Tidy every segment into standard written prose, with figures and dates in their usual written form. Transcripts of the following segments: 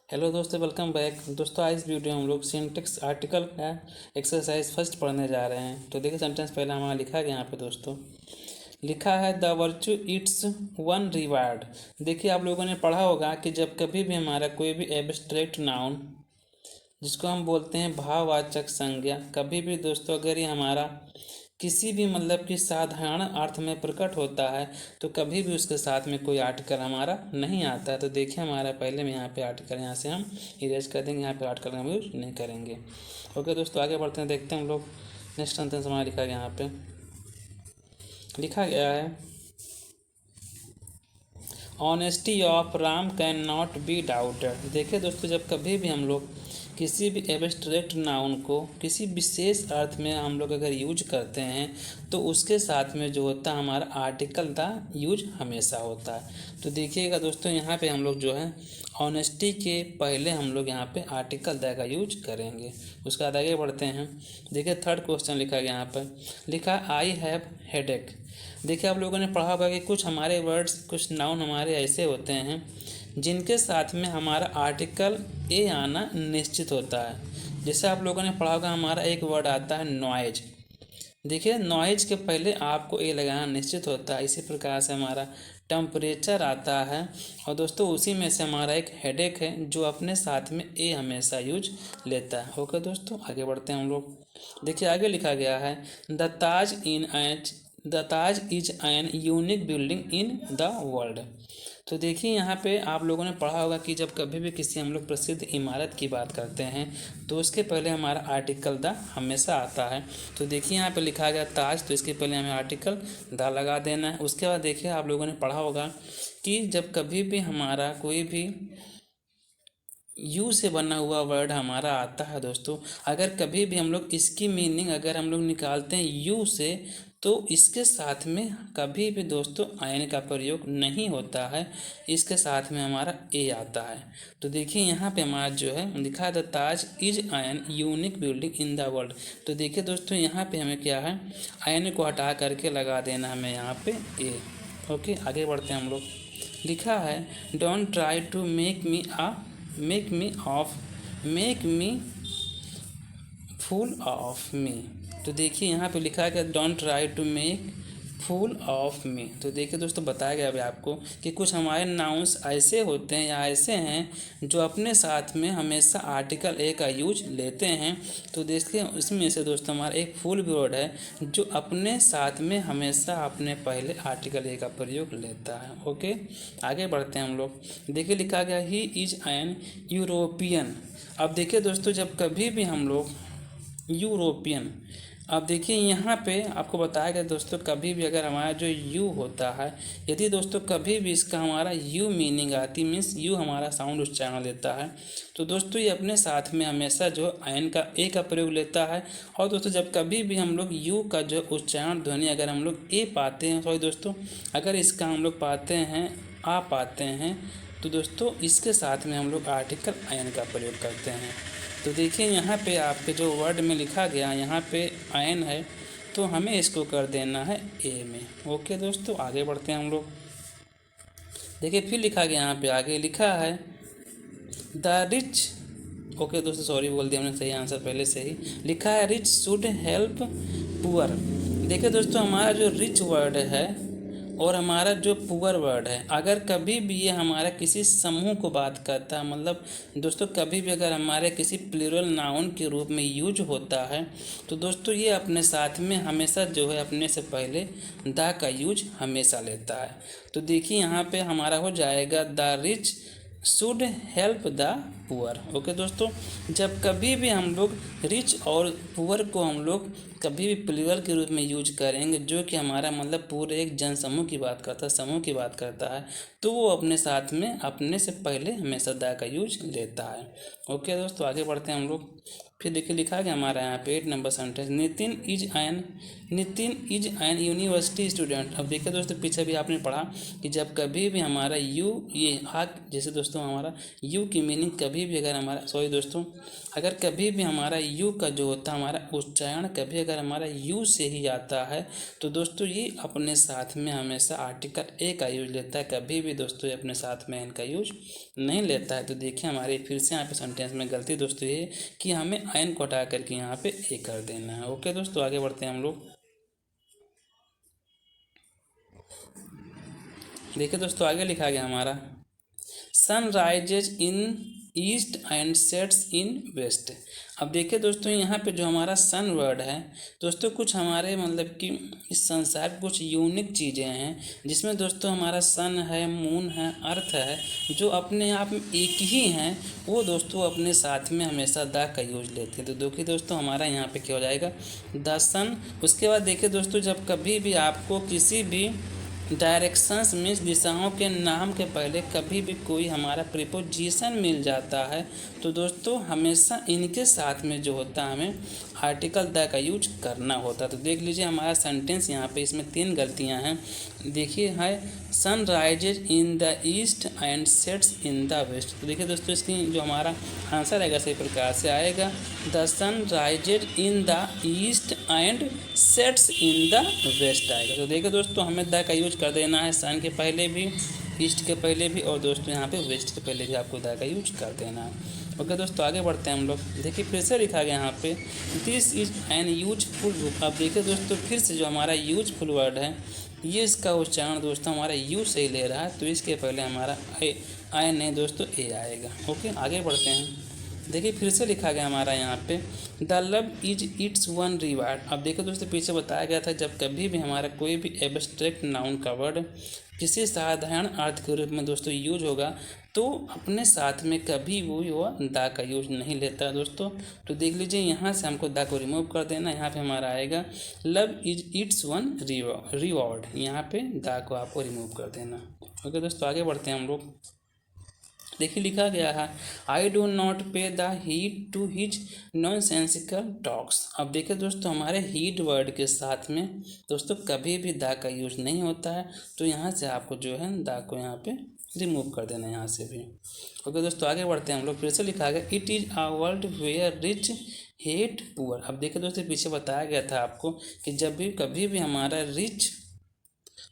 Hello दोस्तों, welcome back. दोस्तों आज इस वीडियो में हम लोग सिंटेक्स आर्टिकल का एक्सरसाइज फर्स्ट पढ़ने जा रहे हैं। तो देखिए सेंटेंस पहले हमारा लिखा गया यहाँ पे दोस्तों, लिखा है the virtue it's one reward. देखिए आप लोगों ने पढ़ा होगा कि जब कभी भी हमारा कोई भी एब्स्ट्रैक्ट नाउन, जिसको हम बोलते हैं भाववाचक संज्ञा, कभी भी दोस्तों अगर ये हमारा किसी भी मतलब कि साधारण अर्थ में प्रकट होता है तो कभी भी उसके साथ में कोई आर्टिकल हमारा नहीं आता है। तो देखिए हमारा पहले में यहाँ पे आर्टिकल यहाँ से हम इरेज कर देंगे, यहाँ पे आर्टिकल हम यूज नहीं करेंगे। ओके दोस्तों आगे बढ़ते हैं, देखते हैं हम लोग नेक्स्ट सेंटेंस हमारा लिखा गया, यहाँ पे लिखा गया है honesty of Ram can not be doubted. देखिए दोस्तों जब कभी भी हम लोग किसी भी एब्स्ट्रैक्ट नाउन को किसी विशेष अर्थ में हम लोग अगर यूज करते हैं तो उसके साथ में जो होता है हमारा आर्टिकल द यूज हमेशा होता है। तो देखिएगा दोस्तों यहाँ पे हम लोग जो है ऑनेस्टी के पहले हम लोग यहाँ पे आर्टिकल द का यूज करेंगे। उसके बाद आगे बढ़ते हैं। देखिए थर्ड क्वेश्चन लिखा गया, यहाँ पर लिखा आई हैव हेडेक। देखिए आप लोगों ने पढ़ा होगा कि कुछ हमारे वर्ड्स, कुछ नाउन हमारे ऐसे होते हैं जिनके साथ में हमारा आर्टिकल ए आना निश्चित होता है। जैसे आप लोगों ने पढ़ा होगा हमारा एक वर्ड आता है नॉइज। देखिए नॉइज के पहले आपको ए लगाना निश्चित होता है। इसी प्रकार से हमारा टेम्परेचर आता है और दोस्तों उसी में से हमारा एक हेडेक है जो अपने साथ में ए हमेशा यूज लेता है। ओके दोस्तों आगे बढ़ते हैं हम लोग। देखिए आगे लिखा गया है the Taj is an unique building in the world. तो देखिए यहाँ पे आप लोगों ने पढ़ा होगा कि जब कभी भी किसी हम लोग प्रसिद्ध इमारत की बात करते हैं तो उसके पहले हमारा आर्टिकल द हमेशा आता है। तो देखिए यहाँ पे लिखा गया ताज, तो इसके पहले हमें आर्टिकल द लगा देना है। उसके बाद देखिए आप लोगों ने पढ़ा होगा कि जब कभी भी हमारा कोई भी यू से बना हुआ वर्ड हमारा आता है दोस्तों, अगर कभी भी हम लोग इसकी मीनिंग अगर हम लोग निकालते हैं यू से तो इसके साथ में कभी भी दोस्तों आयन का प्रयोग नहीं होता है, इसके साथ में हमारा ए आता है। तो देखिए यहाँ पे हमारा जो है लिखा है the Taj is ion unique building in the world. तो देखिए दोस्तों यहाँ पे हमें क्या है, आयन को हटा करके लगा देना हमें यहाँ पे ए। ओके आगे बढ़ते हैं हम लोग। लिखा है don't try to make me fool of me. तो देखिए यहाँ पे लिखा है कि don't try to make fool of me. तो देखिए दोस्तों बताया गया अभी आपको कि कुछ हमारे नाउन्स ऐसे होते हैं या ऐसे हैं जो अपने साथ में हमेशा आर्टिकल ए का यूज लेते हैं। तो देखिए इसमें से दोस्तों हमारा एक फुल वर्ड है जो अपने साथ में हमेशा अपने पहले आर्टिकल ए का प्रयोग लेता है। ओके आगे बढ़ते हैं हम लोग। देखिए लिखा गया ही इज एन यूरोपियन। अब देखिए दोस्तों जब कभी भी हम लोग यूरोपियन, अब देखिए यहाँ पे आपको बताया गया दोस्तों कभी भी अगर हमारा जो यू होता है, यदि दोस्तों कभी भी इसका हमारा यू मीनिंग आती, मीन्स यू हमारा साउंड उच्चारण लेता है, तो दोस्तों ये अपने साथ में हमेशा जो आयन का ए का प्रयोग लेता है। और दोस्तों जब कभी भी हम लोग यू का जो उच्चारण ध्वनि अगर हम लोग ए पाते हैं, सॉरी दोस्तों अगर इसका हम लोग पाते हैं आ पाते हैं, तो दोस्तों इसके साथ में हम लोग आर्टिकल आयन का प्रयोग करते हैं। तो देखिए यहाँ पे आपके जो वर्ड में लिखा गया यहाँ पे आयन है तो हमें इसको कर देना है ए में। ओके दोस्तों आगे बढ़ते हैं हम लोग। देखिए फिर लिखा गया यहाँ पे आगे लिखा है द रिच। ओके दोस्तों सॉरी बोल दिया हमने, सही आंसर पहले से ही लिखा है रिच शुड हेल्प पुअर। देखिए दोस्तों हमारा जो रिच वर्ड है और हमारा जो पुअर वर्ड है, अगर कभी भी ये हमारा किसी समूह को बात करता है, मतलब दोस्तों कभी भी अगर हमारे किसी प्लूरल नाउन के रूप में यूज होता है तो दोस्तों ये अपने साथ में हमेशा जो है अपने से पहले द का यूज हमेशा लेता है। तो देखिए यहाँ पे हमारा हो जाएगा the rich should help the poor. Okay दोस्तों जब कभी भी हम लोग रिच और पुअर को हम लोग कभी भी प्लूरल के रूप में यूज करेंगे जो कि हमारा मतलब पूरे एक जनसमूह की बात करता है, समूह की बात करता है, तो वो अपने साथ में अपने से पहले हमेशा द का यूज लेता है। ओके दोस्तों आगे बढ़ते हैं हम लोग। फिर देखिए लिखा गया हमारा यहाँ पे 8 number sentence Nitin is an university student. अब देखिए दोस्तों पीछे भी आपने पढ़ा कि जब कभी भी हमारा यू ये आ, जैसे दोस्तों दोस्तों हमारा यू की मीनिंग कभी भी अगर हमारा अगर कभी भी हमारा यू का जो होता है हमारा उच्चारण कभी अगर हमारा यू से ही आता है तो दोस्तों ये अपने साथ में हमेशा आर्टिकल ए का यूज लेता है, कभी भी दोस्तों ये अपने साथ में एन का यूज नहीं लेता है। तो देखिए हमारे फिर से यहाँ पे सेंटेंस में गलती दोस्तों ये कि हमें एन को हटा करके यहाँ पे ए कर देना है। ओके दोस्तों, आगे बढ़ते हैं हम लोग। देखिए दोस्तों आगे लिखा गया हमारा sun rises in east and sets in west. अब देखिए दोस्तों यहाँ पे जो हमारा सन वर्ड है दोस्तों कुछ हमारे मतलब कि इस संसार में कुछ यूनिक चीज़ें हैं जिसमें दोस्तों हमारा सन है, मून है, अर्थ है, जो अपने आप में एक ही हैं, वो दोस्तों अपने साथ में हमेशा द का यूज लेते हैं। तो देखिए दोस्तों हमारा यहाँ पे क्या हो जाएगा द सन। उसके बाद देखिए दोस्तों जब कभी भी आपको किसी भी डायरेक्शंस मीन्स दिशाओं के नाम के पहले कभी भी कोई हमारा प्रीपोजिशन मिल जाता है तो दोस्तों हमेशा इनके साथ में जो होता है हमें आर्टिकल द का यूज करना होता है। तो देख लीजिए हमारा सेंटेंस यहाँ पे इसमें 3 गलतियाँ हैं। देखिए है sun rises in the east and sets in the west. तो देखिए दोस्तों इसकी जो हमारा आंसर आएगा सही प्रकार से आएगा the sun rises in the east and sets in the west आएगा। तो देखिए दोस्तों हमें द का यूज कर देना है सन के पहले भी, ईस्ट के पहले भी और दोस्तों यहाँ पे वेस्ट के पहले भी आपको द का यूज कर देना है। ओके दोस्तों आगे बढ़ते हैं हम लोग। देखिए फिर से लिखा गया यहाँ पे this is an useful book. अब देखिए दोस्तों फिर से जो हमारा यूजफुल वर्ड है ये इसका उच्चारण दोस्तों हमारा यू से ही ले रहा है, तो इसके पहले हमारा आई नहीं दोस्तों ए आएगा। ओके आगे बढ़ते हैं। देखिए फिर से लिखा गया हमारा यहाँ पे the love is it's one reward. अब देखो दोस्तों पीछे बताया गया था जब कभी भी हमारा कोई भी एब्स्ट्रैक्ट नाउन का वर्ड किसी साधारण अर्थ के रूप में दोस्तों यूज होगा तो अपने साथ में कभी वो द का यूज नहीं लेता दोस्तों। तो देख लीजिए यहाँ से हमको द को रिमूव कर देना, यहाँ पे हमारा आएगा love is it's one reward, यहाँ पे द को आपको रिमूव कर देना। ओके दोस्तों आगे बढ़ते हैं हम लोग। देखिए लिखा गया है I do not pay the heed to his nonsensical talks. अब देखिए दोस्तों हमारे हीड वर्ड के साथ में दोस्तों कभी भी द का यूज नहीं होता है, तो यहाँ से आपको जो है द को यहाँ पे रिमूव कर देना है यहाँ से भी। ओके दोस्तों आगे बढ़ते हैं हम लोग। फिर से लिखा गया it is a world where rich hate poor. अब देखिए दोस्तों पीछे बताया गया था आपको कि जब भी कभी भी हमारा रिच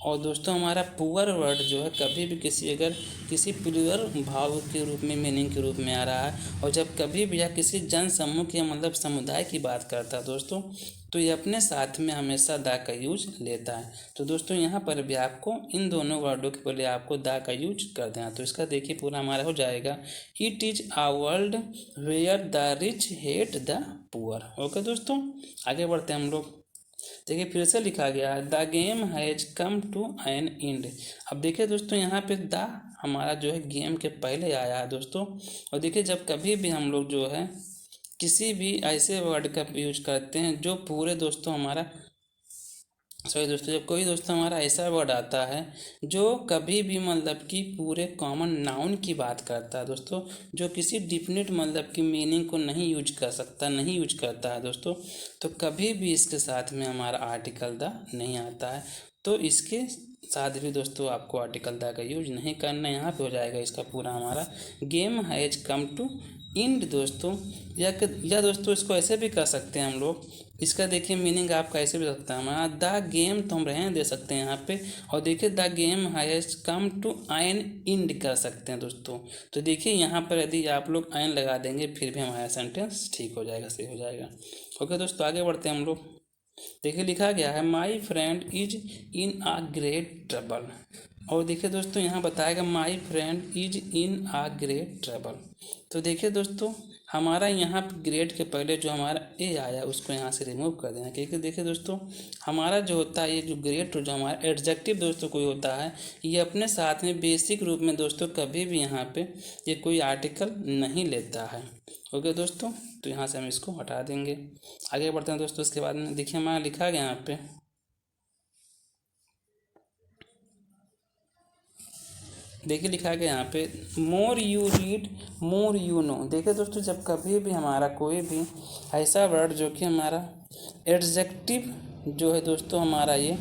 और दोस्तों हमारा पुअर वर्ड जो है कभी भी किसी प्लूरल भाव के रूप में मीनिंग के रूप में आ रहा है और जब कभी भी यह किसी जन समूह के मतलब समुदाय की बात करता है दोस्तों तो ये अपने साथ में हमेशा द का यूज लेता है। तो दोस्तों यहाँ पर भी आपको इन दोनों वर्डों के पहले आपको द का यूज कर देना। तो इसका देखिए पूरा हमारा हो जाएगा it is a world where the rich hate the poor. Okay दोस्तों आगे बढ़ते हैं हम लोग। देखिए फिर से लिखा गया है the game has come to an end. अब देखिए दोस्तों यहाँ पे द हमारा जो है गेम के पहले आया है दोस्तों। और देखिए जब कभी भी हम लोग जो है किसी भी ऐसे वर्ड का यूज करते हैं जो पूरे दोस्तों हमारा दोस्तों जब कोई दोस्तों हमारा ऐसा वर्ड आता है जो कभी भी मतलब कि पूरे कॉमन नाउन की बात करता है दोस्तों, जो किसी डिफिनिट मतलब कि मीनिंग को नहीं यूज कर सकता, नहीं यूज करता है दोस्तों, तो कभी भी इसके साथ में हमारा आर्टिकल द नहीं आता है। तो इसके साथ भी दोस्तों आपको आर्टिकल द का यूज नहीं करना। यहाँ पे हो जाएगा इसका पूरा हमारा game has come to end दोस्तों। या दोस्तों इसको ऐसे भी कर सकते हैं हम लोग, इसका देखिए मीनिंग आपका ऐसे भी सकता है हमारा द गेम, तो हम रहने दे सकते हैं यहाँ पे। और देखिए the game has come to an end कर सकते हैं दोस्तों। तो देखिए यहाँ पर यदि आप लोग एन लगा देंगे फिर भी हमारा सेंटेंस ठीक हो जाएगा, सही हो जाएगा। ओके दोस्तों आगे बढ़ते हैं हम लोग। देखिए लिखा गया है my friend is in a great trouble. और देखिए दोस्तों यहाँ बताएगा my friend is in a great trouble. तो देखिए दोस्तों हमारा यहाँ ग्रेट के पहले जो हमारा ए आया उसको यहाँ से रिमूव कर देना, क्योंकि देखिए दोस्तों हमारा जो होता है ये जो ग्रेट जो हमारा एडजेक्टिव दोस्तों कोई होता है ये अपने साथ में बेसिक रूप में दोस्तों कभी भी यहाँ पे ये कोई आर्टिकल नहीं लेता है। ओके दोस्तों तो यहाँ से हम इसको हटा देंगे। आगे बढ़ते हैं दोस्तों। इसके बाद में देखिए हमारा लिखा गया यहाँ पे देखिए लिखा गया यहाँ पे more you read more you know. देखिए दोस्तों जब कभी भी हमारा कोई भी ऐसा वर्ड जो कि हमारा एडजेक्टिव जो है दोस्तों हमारा ये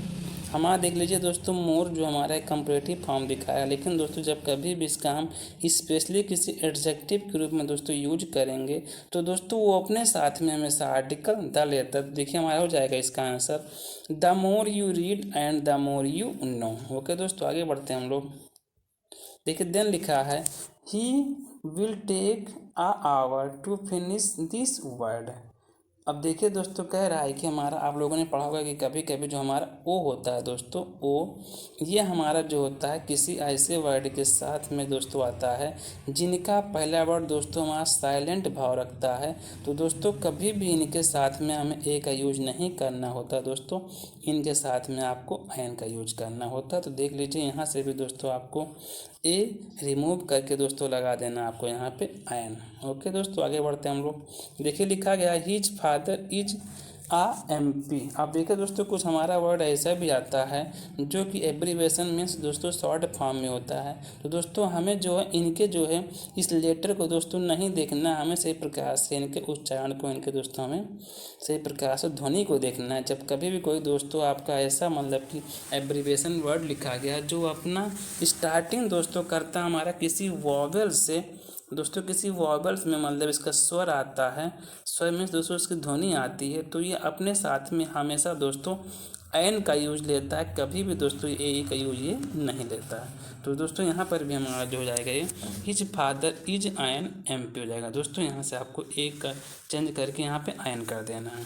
हमारा देख लीजिए दोस्तों, मोर जो हमारा एक कंपैरेटिव फॉर्म दिखाया, लेकिन दोस्तों जब कभी भी इसका हम स्पेशली किसी एडजेक्टिव के रूप में दोस्तों यूज करेंगे तो दोस्तों वो अपने साथ में हमेशा आर्टिकल द लेता है। देखिए हमारा हो जाएगा इसका answer the more you read and the more you know. Okay दोस्तों, आगे बढ़ते हैं हम लोग। देखिए देन लिखा है he will take a hour to finish this word. अब देखिए दोस्तों, कह रहा है कि हमारा, आप लोगों ने पढ़ा होगा कि कभी कभी जो हमारा ओ होता है दोस्तों, ओ ये हमारा जो होता है किसी ऐसे वर्ड के साथ में दोस्तों आता है जिनका पहला वर्ड दोस्तों हमारा साइलेंट भाव रखता है। तो दोस्तों कभी भी इनके साथ में हमें ए का यूज नहीं करना होता दोस्तों, इनके साथ में आपको एन का यूज करना होता है। तो देख लीजिए यहाँ से भी दोस्तों आपको ए रिमूव करके दोस्तों लगा देना आपको यहाँ पे एन। ओके दोस्तों, आगे बढ़ते हैं हम लोग। देखिए लिखा गया हिज फादर इज MP। अब देखिए दोस्तों, कुछ हमारा वर्ड ऐसा भी आता है जो कि एब्रीवेशन मीन्स दोस्तों शॉर्ट फॉर्म में होता है। तो दोस्तों हमें जो है इनके जो है इस लेटर को दोस्तों नहीं देखना, हमें सही प्रकार से इनके उच्चारण को, इनके दोस्तों हमें सही प्रकार से ध्वनि को देखना है। जब कभी भी कोई दोस्तों आपका ऐसा मतलब कि एब्रीवेशन वर्ड लिखा गया जो अपना स्टार्टिंग दोस्तों करता हमारा किसी वॉवेल से दोस्तों, किसी वॉबल्स में मतलब इसका स्वर आता है, स्वर में दोस्तों इसकी ध्वनि आती है, तो ये अपने साथ में हमेशा दोस्तों एन का यूज लेता है, कभी भी दोस्तों ए का यूज ये नहीं लेता है। तो दोस्तों यहाँ पर भी हमारा जो हो जाएगा ये his father is an MP हो जाएगा दोस्तों। यहाँ से आपको ए का चेंज करके यहाँ पे एन कर देना है।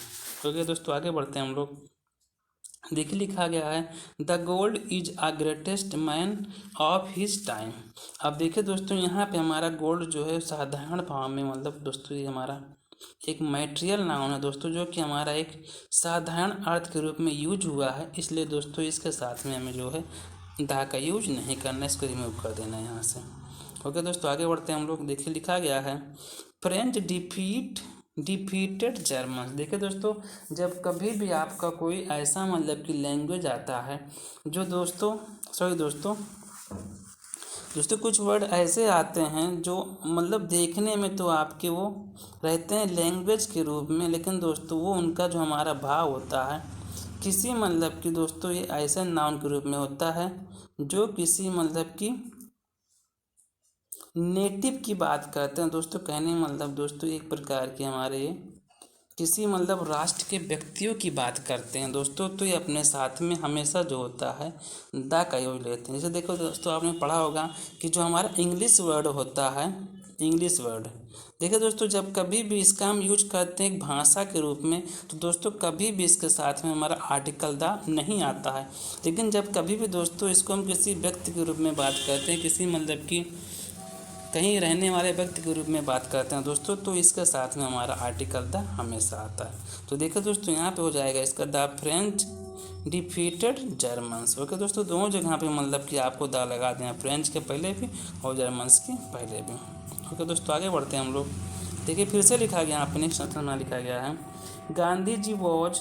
ओके दोस्तों, आगे बढ़ते हैं हम लोग। देखिए लिखा गया है the gold is a greatest man of his time. अब देखिए दोस्तों, यहाँ पे हमारा गोल्ड जो है साधारण भाव में, मतलब दोस्तों ये हमारा एक मैटेरियल नाउन है दोस्तों, जो कि हमारा एक साधारण अर्थ के रूप में यूज हुआ है, इसलिए दोस्तों इसके साथ में हमें जो है दा का यूज नहीं करना, इसको रिमूव कर देना है यहाँ से। ओके दोस्तों, आगे बढ़ते हैं हम लोग। देखिए लिखा गया है फ्रेंच डिफीटेड जर्मन। देखिए दोस्तों, जब कभी भी आपका कोई ऐसा मतलब कि लैंग्वेज आता है जो दोस्तों कुछ वर्ड ऐसे आते हैं जो मतलब देखने में तो आपके वो रहते हैं लैंग्वेज के रूप में, लेकिन दोस्तों वो उनका जो हमारा भाव होता है किसी मतलब कि दोस्तों ये ऐसा नाउन के रूप में होता है जो किसी मतलब कि नेटिव की बात करते हैं दोस्तों। कहने मतलब दोस्तों एक प्रकार के हमारे किसी मतलब राष्ट्र के व्यक्तियों की बात करते हैं दोस्तों, तो ये अपने साथ में हमेशा जो होता है द का यूज लेते हैं। जैसे देखो दोस्तों, आपने पढ़ा होगा कि जो हमारा इंग्लिश वर्ड होता है, इंग्लिश वर्ड, देखिए दोस्तों जब कभी भी इसका हम यूज करते हैं एक भाषा के रूप में, तो दोस्तों कभी भी इसके साथ में हमारा आर्टिकल द नहीं आता है। लेकिन जब कभी भी दोस्तों इसको हम किसी व्यक्ति के रूप में बात करते हैं, किसी मतलब कि कहीं रहने वाले व्यक्ति के रूप में बात करते हैं दोस्तों, तो इसके साथ में हमारा आर्टिकल द हमेशा आता है। तो देखो दोस्तों यहाँ पे हो जाएगा इसका the French defeated Germans. Okay दोस्तों, दोनों जगह पे मतलब कि आपको द लगा देना, फ्रेंच के पहले भी और जर्मन्स के पहले भी। ओके दोस्तों, आगे बढ़ते हैं हम लोग। देखिए फिर से लिखा गया, यहाँ पे नेक्स्ट ऑप्शन में लिखा गया है Gandhi ji was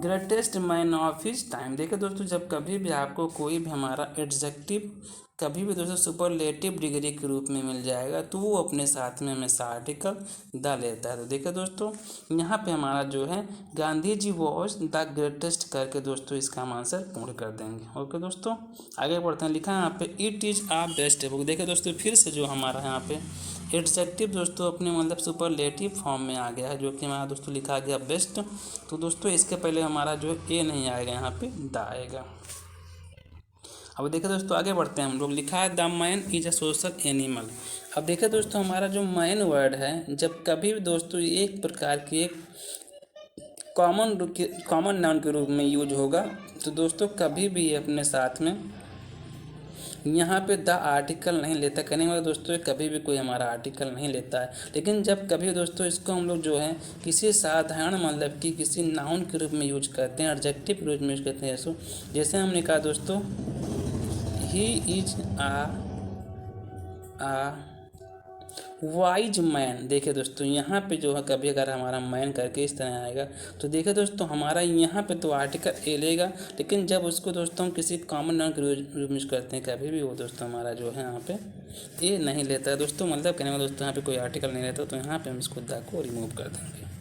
greatest man of his time. देखिए दोस्तों, जब कभी भी आपको कोई भी हमारा एडजेक्टिव कभी भी दोस्तों सुपरलेटिव डिग्री के रूप में मिल जाएगा, तो वो अपने साथ में हमेशा आर्टिकल द लेता है। तो देखिए दोस्तों, यहाँ पे हमारा जो है Gandhi ji was the greatest करके दोस्तों इसका हम आंसर पूर्ण कर देंगे। ओके दोस्तों, आगे बढ़ते हैं। लिखा है यहाँ पे it is a best book. देखिए दोस्तों, फिर से जो हमारा यहाँ पे एडजेक्टिव दोस्तों अपने मतलब सुपरलेटिव फॉर्म में आ गया है, जो कि हमारा दोस्तों लिखा गया बेस्ट। तो दोस्तों इसके पहले हमारा जो है ए नहीं आएगा, यहाँ पे द आएगा। अब देखिए दोस्तों, आगे बढ़ते हैं हम लोग। लिखा है the man is a social animal. अब देखिए दोस्तों, हमारा जो मैन वर्ड है जब कभी भी दोस्तों एक प्रकार की एक कॉमन नाउन के रूप में यूज होगा, तो दोस्तों कभी भी अपने साथ में यहाँ पे द आर्टिकल नहीं लेता। कहने वाला दोस्तों कभी भी कोई हमारा आर्टिकल नहीं लेता है। लेकिन जब कभी दोस्तों इसको हम लोग जो है किसी साधारण मतलब कि किसी नाउन के रूप में यूज करते हैं, एडजेक्टिव के रूप में यूज करते हैं, जैसे हमने कहा दोस्तों he is a wise man. देखिए दोस्तों, यहाँ पे जो है कभी अगर हमारा मैन करके इस तरह आएगा, तो देखिए दोस्तों हमारा यहाँ पे तो आर्टिकल ए लेगा, लेकिन जब उसको दोस्तों हम किसी कॉमन नाउन के रूप में यूज करते हैं कभी भी वो दोस्तों हमारा जो है यहाँ पे ए नहीं लेता है दोस्तों। मतलब कहने में दोस्तों यहाँ पे कोई आर्टिकल नहीं रहता, तो यहाँ पे हम इसको द को रिमूव कर देंगे।